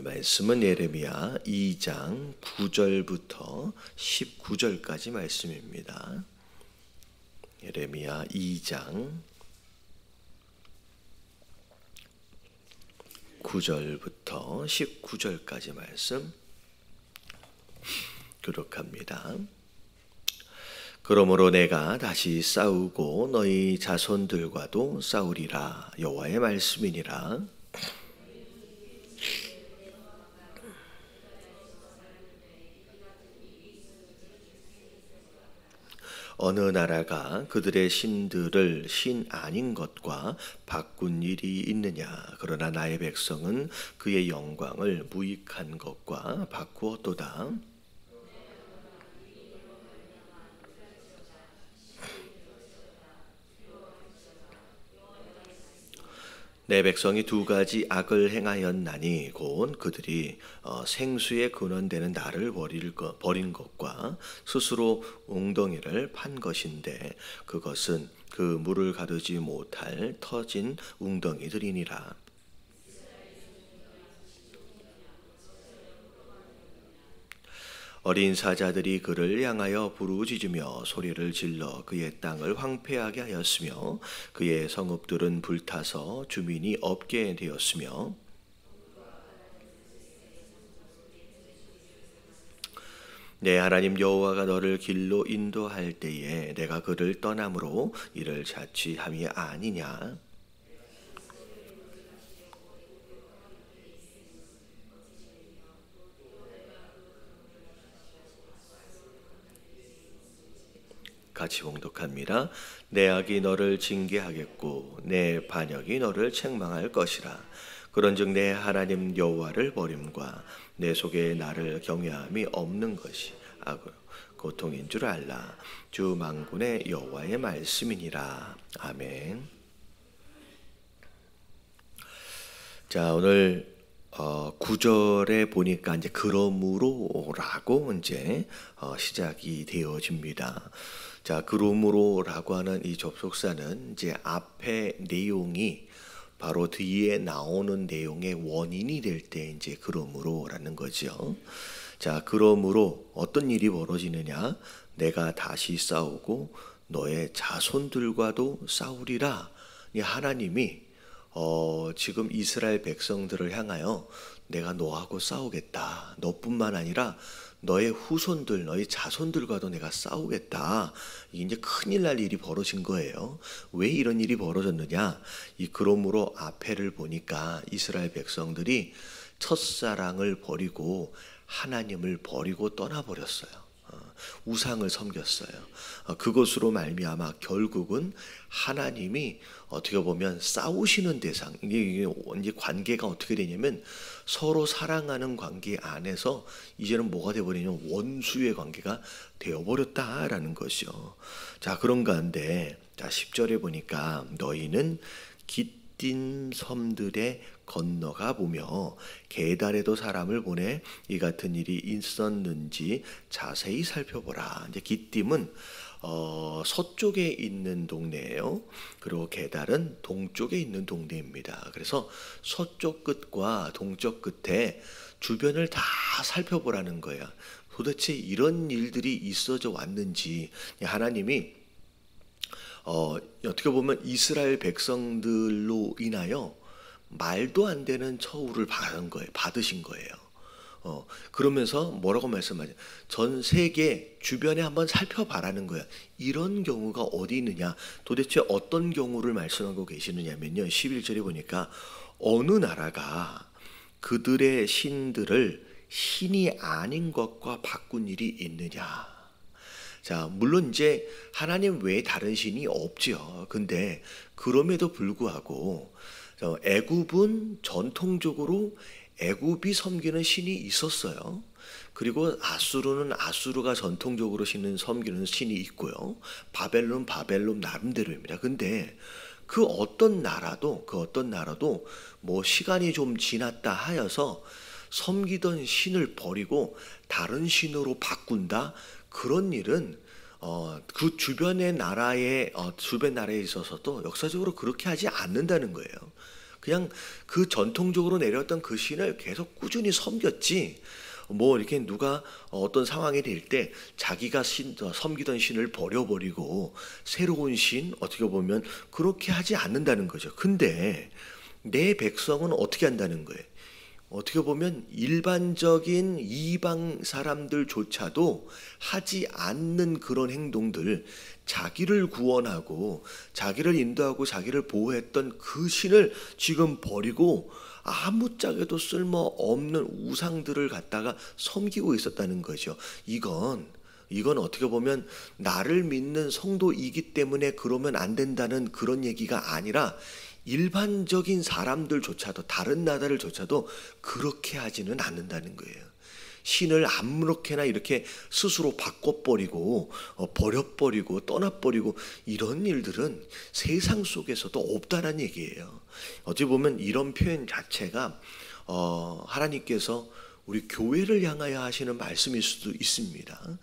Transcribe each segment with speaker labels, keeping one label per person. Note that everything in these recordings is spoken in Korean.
Speaker 1: 말씀은 예레미야 2장 9절부터 19절까지 말씀입니다. 예레미야 2장 9절부터 19절까지 말씀 교독합니다. 그러므로 내가 다시 싸우고 너희 자손들과도 싸우리라. 여호와의 말씀이니라. 어느 나라가 그들의 신들을 신 아닌 것과 바꾼 일이 있느냐? 그러나 나의 백성은 그의 영광을 무익한 것과 바꾸었도다. 내 백성이 두 가지 악을 행하였나니 곧 그들이 생수의 근원되는 나를 버린 것과 스스로 웅덩이를 판 것인데 그것은 그 물을 가두지 못할 터진 웅덩이들이니라. 어린 사자들이 그를 향하여 부르짖으며 소리를 질러 그의 땅을 황폐하게 하였으며 그의 성읍들은 불타서 주민이 없게 되었으며 내 하나님 여호와가 너를 길로 인도할 때에 내가 그를 떠남으로 이를 자취함이 아니냐. 같이 봉독합니다. 내 악이 너를 징계하겠고 내 반역이 너를 책망할 것이라. 그런즉 내 하나님 여호와를 버림과 내 속에 나를 경외함이 없는 것이 악으로 고통인 줄 알라. 주 만군의 여호와의 말씀이니라. 아멘. 자, 오늘 9절에 보니까 이제 그러므로라고 이제 시작이 되어집니다. 자, 그러므로라고 하는 이 접속사는 이제 앞에 내용이 바로 뒤에 나오는 내용의 원인이 될 때 이제 그러므로라는 거죠. 자, 그러므로 어떤 일이 벌어지느냐? 내가 다시 싸우고 너의 자손들과도 싸우리라. 하나님이 지금 이스라엘 백성들을 향하여 내가 너하고 싸우겠다. 너뿐만 아니라 너의 후손들, 너희 자손들과도 내가 싸우겠다. 이게 이제 큰일 날 일이 벌어진 거예요. 왜 이런 일이 벌어졌느냐? 이 그러므로 앞에를 보니까 이스라엘 백성들이 첫사랑을 버리고 하나님을 버리고 떠나버렸어요. 우상을 섬겼어요. 그것으로 말미암아 결국은 하나님이 어떻게 보면 싸우시는 대상, 이게 관계가 어떻게 되냐면 서로 사랑하는 관계 안에서 이제는 뭐가 되어버리냐면 원수의 관계가 되어버렸다라는 것이죠. 자, 그런 가운데 자 10절에 보니까 너희는 깃딘 섬들에 건너가 보며 게달에도 사람을 보내 이 같은 일이 있었는지 자세히 살펴보라. 이제 깃딤은 서쪽에 있는 동네예요. 그리고 게달은 동쪽에 있는 동네입니다. 그래서 서쪽 끝과 동쪽 끝에 주변을 다 살펴보라는 거야. 도대체 이런 일들이 있어져 왔는지 하나님이 어떻게 보면 이스라엘 백성들로 인하여 말도 안 되는 처우를 받으신 거예요. 그러면서 뭐라고 말씀하죠? 전 세계 주변에 한번 살펴봐라는 거야. 이런 경우가 어디 있느냐? 도대체 어떤 경우를 말씀하고 계시느냐면요. 11절에 보니까 어느 나라가 그들의 신들을 신이 아닌 것과 바꾼 일이 있느냐? 자, 물론 이제 하나님 외에 다른 신이 없죠. 근데 그럼에도 불구하고 애굽은 전통적으로 애굽이 섬기는 신이 있었어요. 그리고 아수르는 아수르가 전통적으로 섬기는 신이 있고요. 바벨론 나름대로입니다. 근데 그 어떤 나라도 뭐 시간이 좀 지났다 하여서 섬기던 신을 버리고 다른 신으로 바꾼다. 그런 일은 그 주변의 나라에 주변 나라에 있어서도 역사적으로 그렇게 하지 않는다는 거예요. 그냥 그 전통적으로 내려왔던 그 신을 계속 꾸준히 섬겼지. 뭐 이렇게 누가 어떤 상황이 될 때 자기가 섬기던 신을 버려버리고 새로운 신, 어떻게 보면 그렇게 하지 않는다는 거죠. 근데 내 백성은 어떻게 한다는 거예요? 어떻게 보면 일반적인 이방 사람들조차도 하지 않는 그런 행동들, 자기를 구원하고 자기를 인도하고 자기를 보호했던 그 신을 지금 버리고 아무짝에도 쓸모없는 우상들을 갖다가 섬기고 있었다는 거죠. 이건 어떻게 보면 나를 믿는 성도이기 때문에 그러면 안 된다는 그런 얘기가 아니라 일반적인 사람들조차도, 다른 나라들조차도 그렇게 하지는 않는다는 거예요. 신을 아무렇게나 이렇게 스스로 바꿔버리고 버려버리고 떠나버리고 이런 일들은 세상 속에서도 없다는 얘기예요. 어찌 보면 이런 표현 자체가 하나님께서 우리 교회를 향하여 하시는 말씀일 수도 있습니다.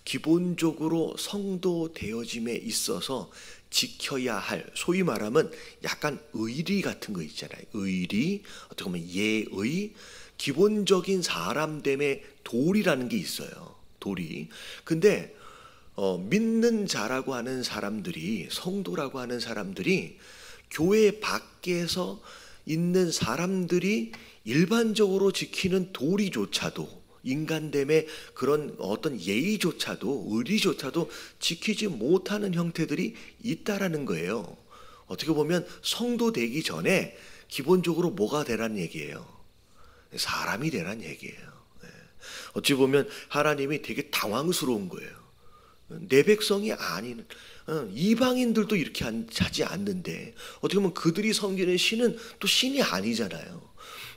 Speaker 1: 기본적으로 성도 되어짐에 있어서 지켜야 할, 소위 말하면 약간 의리 같은 거 있잖아요. 의리, 어떻게 보면 예의, 기본적인 사람됨의 도리라는 게 있어요. 도리. 근데 믿는 자라고 하는 사람들이, 성도라고 하는 사람들이 교회 밖에서 있는 사람들이 일반적으로 지키는 도리조차도, 인간됨의 그런 어떤 예의조차도, 의리조차도 지키지 못하는 형태들이 있다라는 거예요. 어떻게 보면 성도 되기 전에 기본적으로 뭐가 되라는 얘기예요? 사람이 되라는 얘기예요. 어찌 보면 하나님이 되게 당황스러운 거예요. 내 백성이 아닌 이방인들도 이렇게 하지 않는데 어떻게 보면 그들이 섬기는 신은 또 신이 아니잖아요.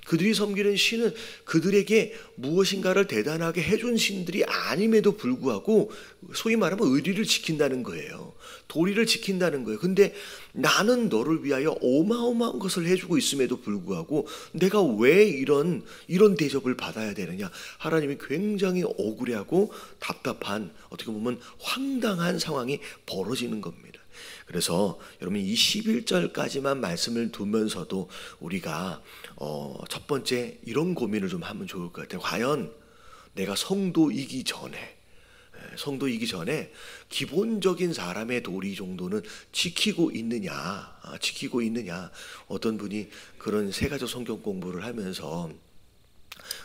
Speaker 1: 그들이 섬기는 신은 그들에게 무엇인가를 대단하게 해준 신들이 아님에도 불구하고 소위 말하면 의리를 지킨다는 거예요. 도리를 지킨다는 거예요. 근데 나는 너를 위하여 어마어마한 것을 해주고 있음에도 불구하고 내가 왜 이런 대접을 받아야 되느냐. 하나님이 굉장히 억울해하고 답답한, 어떻게 보면 황당한 상황이 벌어지는 겁니다. 그래서 여러분 이 11절까지만 말씀을 두면서도 우리가 첫 번째 이런 고민을 좀 하면 좋을 것 같아요. 과연 내가 성도이기 전에 기본적인 사람의 도리 정도는 지키고 있느냐. 어떤 분이 그런 세가족 성경 공부를 하면서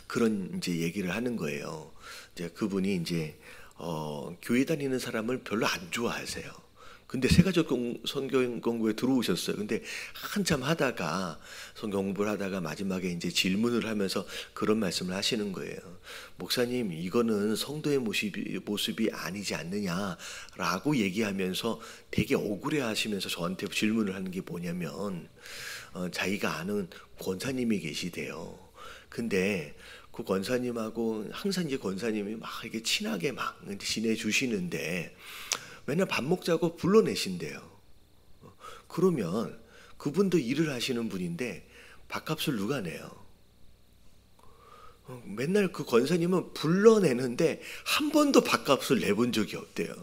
Speaker 1: 그런 이제 얘기를 하는 거예요. 이제 그분이 이제 교회 다니는 사람을 별로 안 좋아하세요. 근데 세가족 성경 공부에 들어오셨어요. 근데 한참 하다가 성경 공부를 하다가 마지막에 이제 질문을 하면서 그런 말씀을 하시는 거예요. 목사님, 이거는 성도의 모습이 아니지 않느냐라고 얘기하면서 되게 억울해하시면서 저한테 질문을 하는 게 뭐냐면 자기가 아는 권사님이 계시대요. 근데 그 권사님하고 항상 이제 권사님이 막 이렇게 친하게 막 지내주시는데 맨날 밥 먹자고 불러내신대요. 그러면 그분도 일을 하시는 분인데 밥값을 누가 내요? 맨날 그 권사님은 불러내는데 한 번도 밥값을 내본 적이 없대요.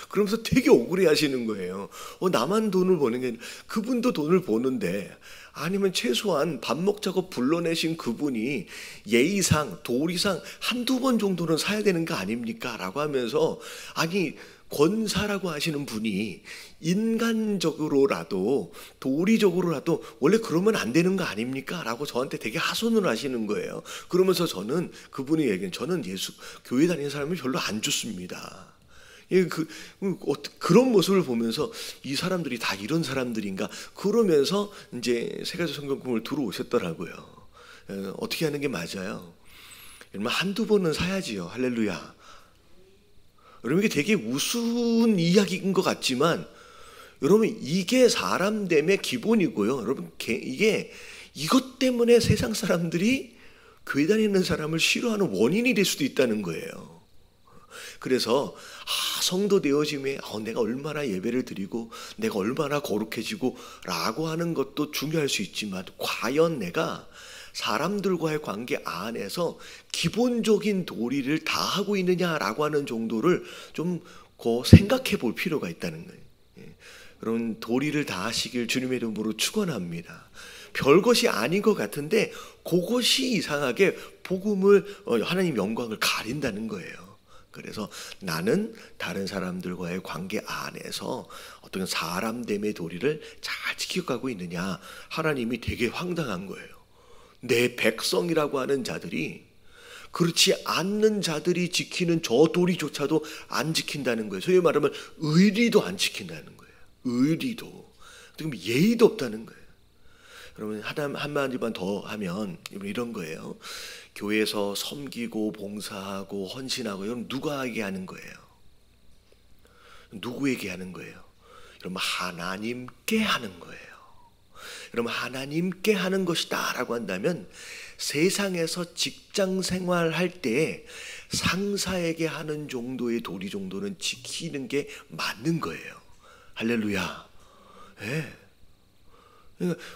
Speaker 1: 그러면서 되게 억울해 하시는 거예요. 나만 돈을 버는 게 아니라 그분도 돈을 버는데, 아니면 최소한 밥 먹자고 불러내신 그분이 예의상, 도리상 한두 번 정도는 사야 되는 거 아닙니까? 라고 하면서, 아니 권사라고 하시는 분이 인간적으로라도 도리적으로라도 원래 그러면 안 되는 거 아닙니까? 라고 저한테 되게 하소연을 하시는 거예요. 그러면서 저는 그분이 얘기한, 저는 교회 다니는 사람이 별로 안 좋습니다. 그런 모습을 보면서 이 사람들이 다 이런 사람들인가 그러면서 이제 세가족 성경 공부를 들어오셨더라고요. 어떻게 하는 게 맞아요? 여러분 한두 번은 사야지요. 할렐루야. 여러분 이게 되게 우스운 이야기인 것 같지만 여러분 이게 사람됨의 기본이고요. 여러분 이것 때문에 세상 사람들이 교회 다니는 사람을 싫어하는 원인이 될 수도 있다는 거예요. 그래서 성도 되어짐에 내가 얼마나 예배를 드리고 내가 얼마나 거룩해지고 라고 하는 것도 중요할 수 있지만 과연 내가 사람들과의 관계 안에서 기본적인 도리를 다 하고 있느냐라고 하는 정도를 좀 생각해 볼 필요가 있다는 거예요. 여러분 도리를 다하시길 주님의 이름으로 축원합니다. 별것이 아닌 것 같은데 그것이 이상하게 복음을 하나님 영광을 가린다는 거예요. 그래서 나는 다른 사람들과의 관계 안에서 어떤 사람됨의 도리를 잘 지켜가고 있느냐, 하나님이 되게 황당한 거예요. 내 백성이라고 하는 자들이 그렇지 않는 자들이 지키는 저 도리조차도 안 지킨다는 거예요. 소위 말하면 의리도 안 지킨다는 거예요. 의리도. 그럼 예의도 없다는 거예요. 여러분 한마디만 더 하면 이런 거예요. 교회에서 섬기고 봉사하고 헌신하고 이건 누구에게 하는 거예요? 누구에게 하는 거예요? 여러분 하나님께 하는 거예요. 여러분 하나님께 하는 것이다 라고 한다면 세상에서 직장 생활할 때 상사에게 하는 정도의 도리 정도는 지키는 게 맞는 거예요. 할렐루야. 네.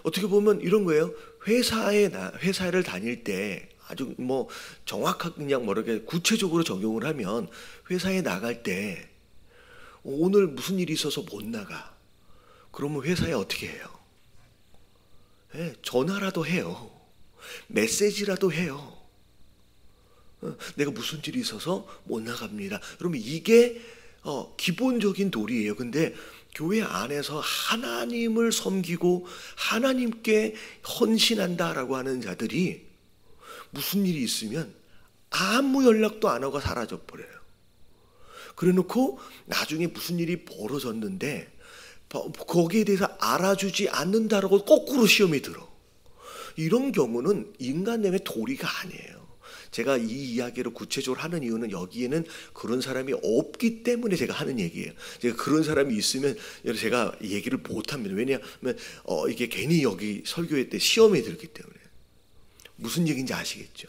Speaker 1: 어떻게 보면 이런 거예요. 회사를 다닐 때 아주 정확하게 그냥 모르게 구체적으로 적용을 하면 회사에 나갈 때 오늘 무슨 일이 있어서 못 나가. 그러면 회사에 어떻게 해요? 네, 전화라도 해요. 메시지라도 해요. 내가 무슨 일이 있어서 못 나갑니다. 그러면 이게 기본적인 도리예요. 근데 교회 안에서 하나님을 섬기고 하나님께 헌신한다라고 하는 자들이 무슨 일이 있으면 아무 연락도 안 하고 사라져 버려요. 그래 놓고 나중에 무슨 일이 벌어졌는데 거기에 대해서 알아주지 않는다라고 거꾸로 시험이 들어. 이런 경우는 인간됨의 도리가 아니에요. 제가 이 이야기를 구체적으로 하는 이유는 여기에는 그런 사람이 없기 때문에 제가 하는 얘기예요. 제가 그런 사람이 있으면 제가 얘기를 못합니다. 왜냐하면 이게 괜히 여기 설교회 때 시험에 들기 때문에. 무슨 얘기인지 아시겠죠?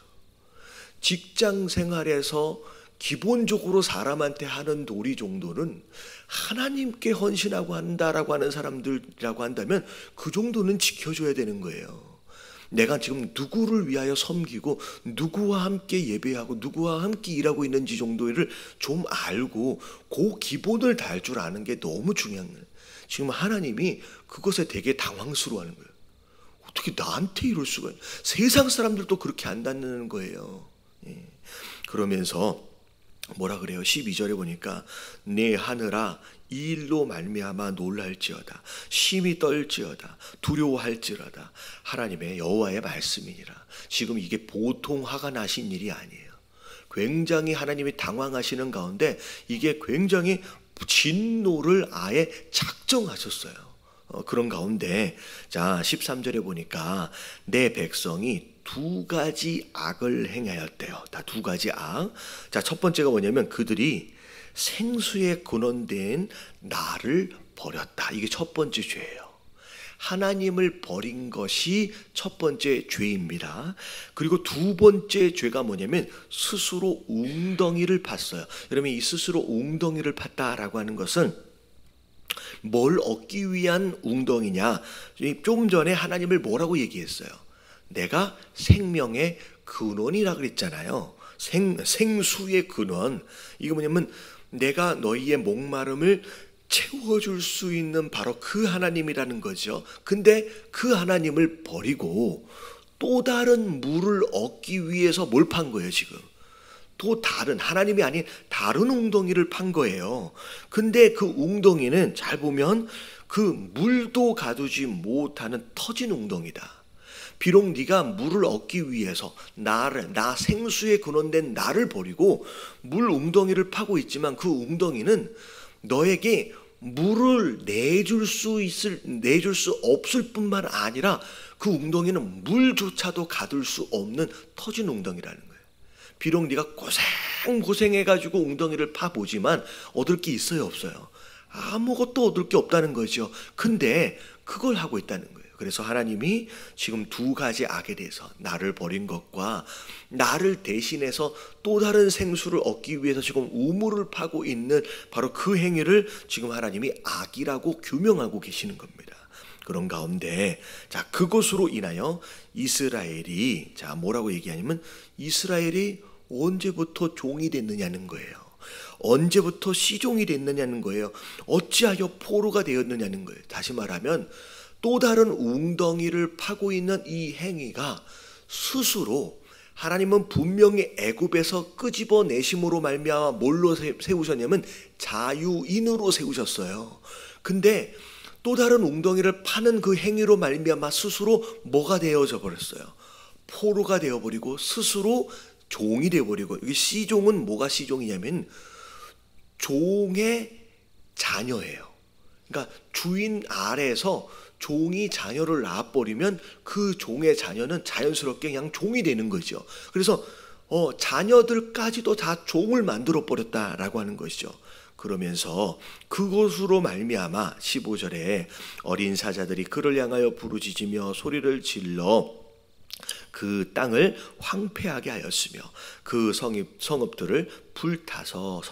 Speaker 1: 직장 생활에서 기본적으로 사람한테 하는 도리 정도는 하나님께 헌신하고 한다라고 하는 사람들이라고 한다면 그 정도는 지켜줘야 되는 거예요. 내가 지금 누구를 위하여 섬기고 누구와 함께 예배하고 누구와 함께 일하고 있는지 정도를 좀 알고 그 기본을 다 할 줄 아는 게 너무 중요한 거예요. 지금 하나님이 그것에 되게 당황스러워하는 거예요. 어떻게 나한테 이럴 수가 있나? 세상 사람들도 그렇게 안다는 거예요. 그러면서 뭐라 그래요? 12절에 보니까 내 하늘아 이 일로 말미암아 놀랄지어다 심히 떨지어다 두려워할지어다 하나님의 여호와의 말씀이니라. 지금 이게 보통 화가 나신 일이 아니에요. 굉장히 하나님이 당황하시는 가운데 이게 굉장히 진노를 아예 작정하셨어요. 그런 가운데 자 13절에 보니까 내 백성이 두 가지 악을 행하였대요. 다 두 가지 악. 자, 첫 번째가 뭐냐면 그들이 생수의 근원된 나를 버렸다. 이게 첫 번째 죄예요. 하나님을 버린 것이 첫 번째 죄입니다. 그리고 두 번째 죄가 뭐냐면 스스로 웅덩이를 팠어요. 여러분 이 스스로 웅덩이를 팠다라고 하는 것은 뭘 얻기 위한 웅덩이냐? 조금 전에 하나님을 뭐라고 얘기했어요? 내가 생명의 근원이라 그랬잖아요. 생수의 근원. 이게 뭐냐면 내가 너희의 목마름을 채워줄 수 있는 바로 그 하나님이라는 거죠. 근데 그 하나님을 버리고 또 다른 물을 얻기 위해서 뭘 판 거예요 지금? 또 다른 하나님이 아닌 다른 웅덩이를 판 거예요. 근데 그 웅덩이는 잘 보면 그 물도 가두지 못하는 터진 웅덩이다. 비록 네가 물을 얻기 위해서 나 생수의 근원된 나를 버리고 물 웅덩이를 파고 있지만 그 웅덩이는 너에게 물을 내줄 수 없을 뿐만 아니라 그 웅덩이는 물조차도 가둘 수 없는 터진 웅덩이라는 거예요. 비록 네가 고생해가지고 웅덩이를 파보지만 얻을 게 있어요 없어요? 아무것도 얻을 게 없다는 거죠. 근데 그걸 하고 있다는 거예요. 그래서 하나님이 지금 두 가지 악에 대해서 나를 버린 것과 나를 대신해서 또 다른 생수를 얻기 위해서 지금 우물을 파고 있는 바로 그 행위를 지금 하나님이 악이라고 규명하고 계시는 겁니다. 그런 가운데 자 그것으로 인하여 이스라엘이 자 뭐라고 얘기하냐면 이스라엘이 언제부터 종이 됐느냐는 거예요. 언제부터 시종이 됐느냐는 거예요. 어찌하여 포로가 되었느냐는 거예요. 다시 말하면 또 다른 웅덩이를 파고 있는 이 행위가 스스로 하나님은 분명히 애굽에서 끄집어내심으로 말미암아 뭘로 세우셨냐면 자유인으로 세우셨어요. 근데 또 다른 웅덩이를 파는 그 행위로 말미암아 스스로 뭐가 되어져 버렸어요? 포로가 되어버리고 스스로 종이 되어버리고, 여기 시종은 뭐가 시종이냐면 종의 자녀예요. 그러니까 주인 아래에서 종이 자녀를 낳아버리면 그 종의 자녀는 자연스럽게 그냥 종이 되는 거죠. 그래서 자녀들까지도 다 종을 만들어 버렸다라고 하는 것이죠. 그러면서 그것으로 말미암아 15절에 어린 사자들이 그를 향하여 부르짖으며 소리를 질러 그 땅을 황폐하게 하였으며 그 성읍들은 불타서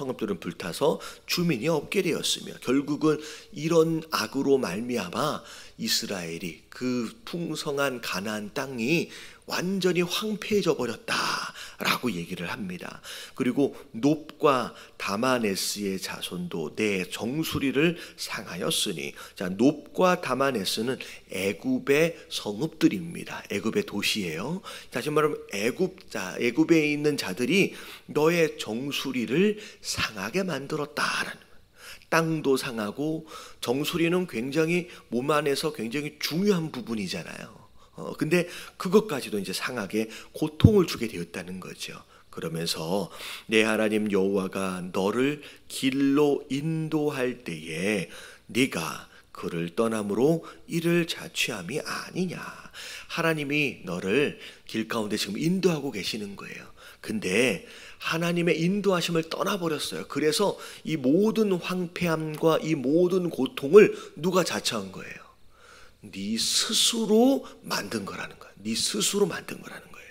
Speaker 1: 주민이 없게 되었으며, 결국은 이런 악으로 말미암아 이스라엘이 그 풍성한 가나안 땅이 완전히 황폐해져 버렸다라고 얘기를 합니다. 그리고 놉과 다마네스의 자손도 내 정수리를 상하였으니, 자, 놉과 다마네스는 애굽의 성읍들입니다. 애굽의 도시예요. 다시 말하면 애굽에 있는 자들이 너의 정수리를 상하게 만들었다라는 거예요. 땅도 상하고, 정수리는 굉장히 몸 안에서 굉장히 중요한 부분이잖아요. 근데 그것까지도 이제 상하게 고통을 주게 되었다는 거죠. 그러면서 내 하나님 여호와가 너를 길로 인도할 때에 네가 그를 떠남으로 이를 자취함이 아니냐. 하나님이 너를 길 가운데 지금 인도하고 계시는 거예요. 근데 하나님의 인도하심을 떠나버렸어요. 그래서 이 모든 황폐함과 이 모든 고통을 누가 자처한 거예요? 네 스스로 만든 거라는 거예요. 네 스스로 만든 거라는 거예요.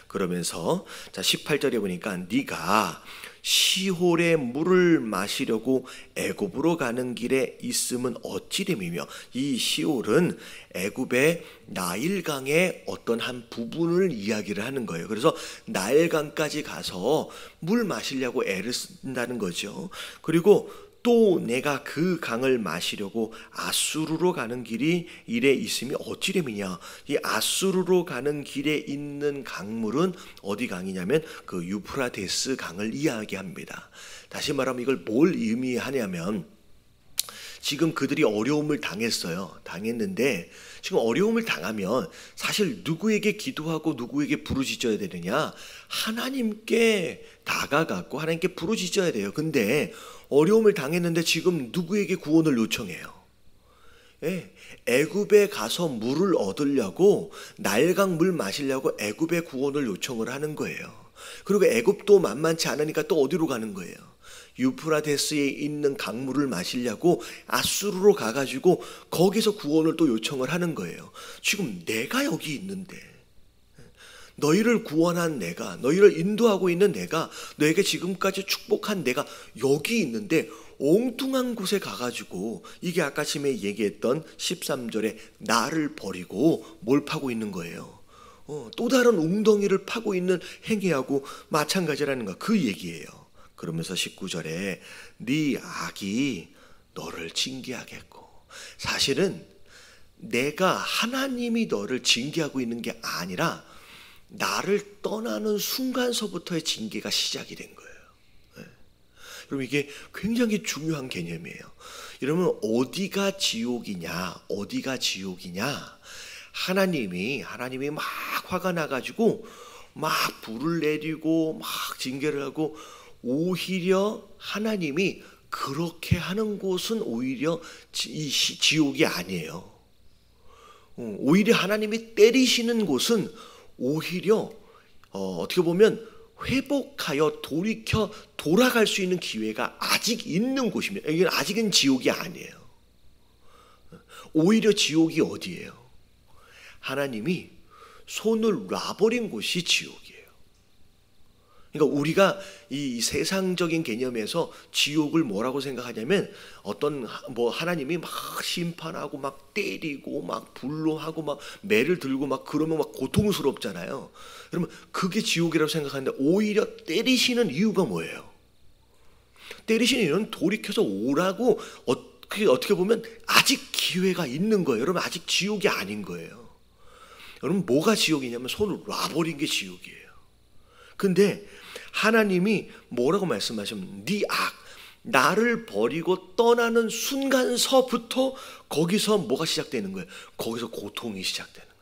Speaker 1: 그러면서 자 18절에 보니까 네가 시홀의 물을 마시려고 애굽으로 가는 길에 있음은 어찌 됨이며, 이 시홀은 애굽의 나일강의 어떤 한 부분을 이야기를 하는 거예요. 그래서 나일강까지 가서 물 마시려고 애를 쓴다는 거죠. 그리고 또 내가 그 강을 마시려고 아수르로 가는 길이 이래 있음이 어찌 됨이냐. 이 아수르로 가는 길에 있는 강물은 어디 강이냐면 그 유프라테스 강을 이야기합니다. 다시 말하면 이걸 뭘 의미하냐면, 지금 그들이 어려움을 당했는데 지금 어려움을 당하면 사실 누구에게 기도하고 누구에게 부르짖어야 되느냐? 하나님께 다가가고 하나님께 부르짖어야 돼요. 근데 어려움을 당했는데 지금 누구에게 구원을 요청해요? 애굽에 가서 물을 얻으려고, 나일강 물 마시려고 애굽에 구원을 요청을 하는 거예요. 그리고 애굽도 만만치 않으니까 또 어디로 가는 거예요? 유프라테스에 있는 강물을 마시려고 아수르로 가가지고 거기서 구원을 또 요청을 하는 거예요. 지금 내가 여기 있는데, 너희를 구원한 내가, 너희를 인도하고 있는 내가, 너에게 지금까지 축복한 내가 여기 있는데 엉뚱한 곳에 가가지고, 이게 아까 처음에 얘기했던 13절에 나를 버리고 뭘 파고 있는 거예요? 또 다른 웅덩이를 파고 있는 행위하고 마찬가지라는 거, 그 얘기예요. 그러면서 19절에 네 악이 너를 징계하겠고, 사실은 내가 하나님이 너를 징계하고 있는 게 아니라 나를 떠나는 순간서부터의 징계가 시작이 된 거예요. 그럼 이게 굉장히 중요한 개념이에요. 이러면 어디가 지옥이냐? 하나님이 막 화가 나가지고 막 불을 내리고 막 징계를 하고, 오히려 하나님이 그렇게 하는 곳은 오히려 지옥이 아니에요. 오히려 하나님이 때리시는 곳은 오히려 어떻게 보면 회복하여 돌이켜 돌아갈 수 있는 기회가 아직 있는 곳입니다. 이건 아직은 지옥이 아니에요. 오히려 지옥이 어디예요? 하나님이 손을 놔버린 곳이 지옥이에요. 그러니까 우리가 이 세상적인 개념에서 지옥을 뭐라고 생각하냐면, 하나님이 막 심판하고 막 때리고 막 불로 하고 막 매를 들고 막 그러면 막 고통스럽잖아요. 그러면 그게 지옥이라고 생각하는데, 오히려 때리시는 이유가 뭐예요? 때리시는 이유는 돌이켜서 오라고 어떻게 보면 아직 기회가 있는 거예요. 여러분 아직 지옥이 아닌 거예요. 여러분 뭐가 지옥이냐면 손을 놔버린 게 지옥이에요. 근데 하나님이 뭐라고 말씀하시면 네 나를 버리고 떠나는 순간서부터 거기서 뭐가 시작되는 거예요? 거기서 고통이 시작되는 거예요.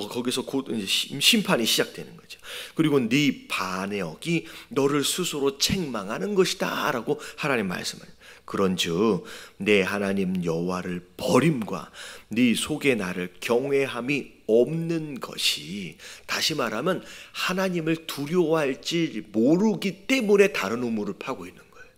Speaker 1: 거기서 곧 이제 심판이 시작되는 거죠. 그리고 네 반역이 너를 스스로 책망하는 것이다라고 하나님 말씀해요. 그런즉 내 하나님 여호와를 버림과 네 속에 나를 경외함이 없는 것이, 다시 말하면 하나님을 두려워할지 모르기 때문에 다른 우물을 파고 있는 거예요.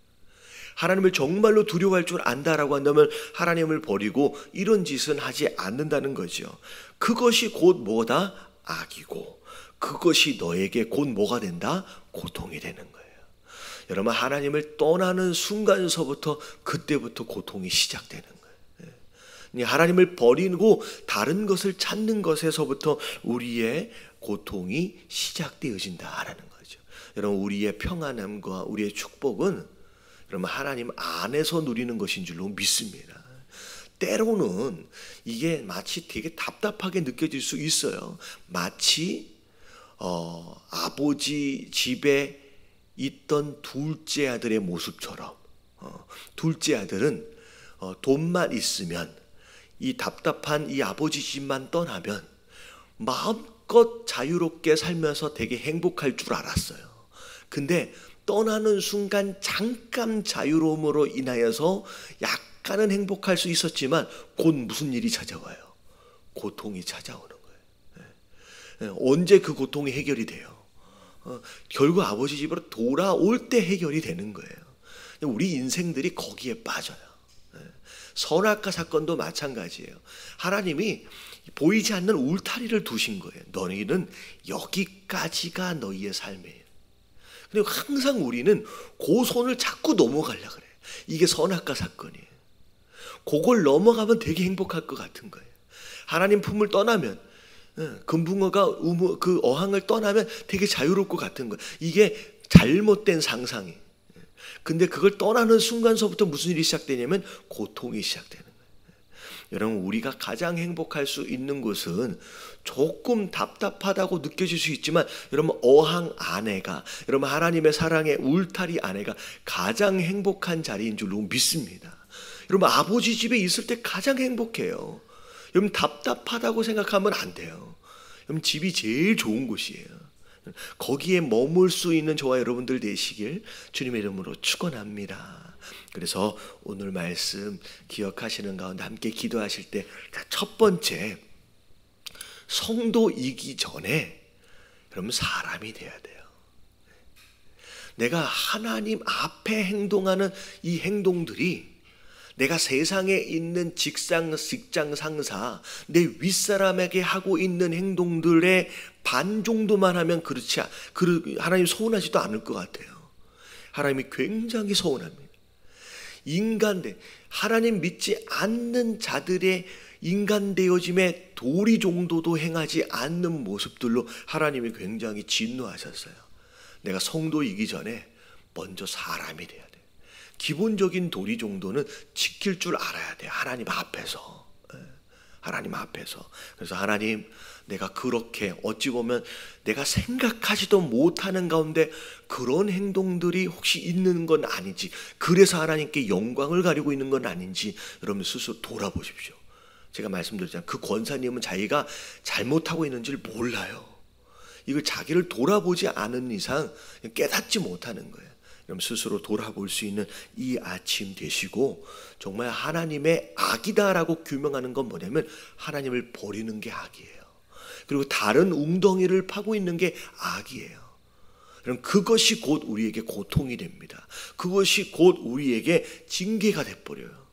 Speaker 1: 하나님을 정말로 두려워할 줄 안다라고 한다면 하나님을 버리고 이런 짓은 하지 않는다는 거죠. 그것이 곧 뭐다? 악이고 그것이 너에게 곧 뭐가 된다? 고통이 되는 거예요. 여러분 하나님을 떠나는 순간서부터 그때부터 고통이 시작되는 거예요. 하나님을 버리고 다른 것을 찾는 것에서부터 우리의 고통이 시작되어진다라는 거죠. 여러분 우리의 평안함과 우리의 축복은 여러분 하나님 안에서 누리는 것인 줄로 믿습니다. 때로는 이게 마치 되게 답답하게 느껴질 수 있어요. 마치 아버지 집에 있던 둘째 아들의 모습처럼, 둘째 아들은 돈만 있으면 이 답답한 이 아버지 집만 떠나면 마음껏 자유롭게 살면서 되게 행복할 줄 알았어요. 근데 떠나는 순간 잠깐 자유로움으로 인하여서 약간은 행복할 수 있었지만 곧 무슨 일이 찾아와요? 고통이 찾아오는 거예요. 언제 그 고통이 해결이 돼요? 결국 아버지 집으로 돌아올 때 해결이 되는 거예요. 우리 인생들이 거기에 빠져요. 선악과 사건도 마찬가지예요. 하나님이 보이지 않는 울타리를 두신 거예요. 너희는 여기까지가 너희의 삶이에요. 그리고 항상 우리는 그 손을 자꾸 넘어가려고 그래요. 이게 선악과 사건이에요. 그걸 넘어가면 되게 행복할 것 같은 거예요. 하나님 품을 떠나면, 금붕어가 그 어항을 떠나면 되게 자유로울 것 같은 거예요. 이게 잘못된 상상이. 근데 그걸 떠나는 순간서부터 무슨 일이 시작되냐면 고통이 시작되는 거예요. 여러분 우리가 가장 행복할 수 있는 곳은 조금 답답하다고 느껴질 수 있지만 여러분 어항 안에가, 여러분 하나님의 사랑의 울타리 안에가 가장 행복한 자리인 줄로 믿습니다. 여러분 아버지 집에 있을 때 가장 행복해요. 여러분 답답하다고 생각하면 안 돼요. 여러분 집이 제일 좋은 곳이에요. 거기에 머물 수 있는 저와 여러분들 되시길 주님의 이름으로 축원합니다. 그래서 오늘 말씀 기억하시는 가운데 함께 기도하실 때 첫 번째, 성도이기 전에 여러분 사람이 돼야 돼요. 내가 하나님 앞에 행동하는 이 행동들이 내가 세상에 있는 직장 상사, 내 윗사람에게 하고 있는 행동들의 반 정도만 하면 하나님 서운하지도 않을 것 같아요. 하나님이 굉장히 서운합니다. 하나님 믿지 않는 자들의 인간 되어짐의 도리 정도도 행하지 않는 모습들로 하나님이 굉장히 진노하셨어요. 내가 성도이기 전에 먼저 사람이 돼야 돼요. 기본적인 도리 정도는 지킬 줄 알아야 돼요. 하나님 앞에서. 그래서 하나님, 내가 그렇게 어찌 보면 내가 생각하지도 못하는 가운데 그런 행동들이 혹시 있는 건 아닌지, 그래서 하나님께 영광을 가리고 있는 건 아닌지 여러분 스스로 돌아보십시오. 제가 말씀드렸잖아요. 그 권사님은 자기가 잘못하고 있는지를 몰라요. 이걸 자기를 돌아보지 않은 이상 깨닫지 못하는 거예요. 그럼 스스로 돌아볼 수 있는 이 아침 되시고, 정말 하나님의 악이다라고 규명하는 건 뭐냐면 하나님을 버리는 게 악이에요. 그리고 다른 웅덩이를 파고 있는 게 악이에요. 그럼 그것이 곧 우리에게 고통이 됩니다. 그것이 곧 우리에게 징계가 돼버려요.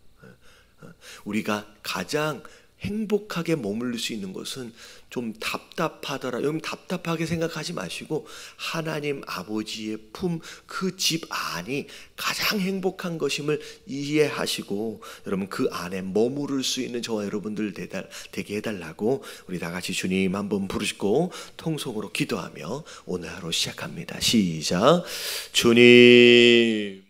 Speaker 1: 우리가 가장 행복하게 머무를 수 있는 것은 좀 답답하더라. 여러분 답답하게 생각하지 마시고 하나님 아버지의 품, 그 집 안이 가장 행복한 것임을 이해하시고 여러분 그 안에 머무를 수 있는 저와 여러분들 되게 해달라고 우리 다 같이 주님 한번 부르시고 통성으로 기도하며 오늘 하루 시작합니다. 시작. 주님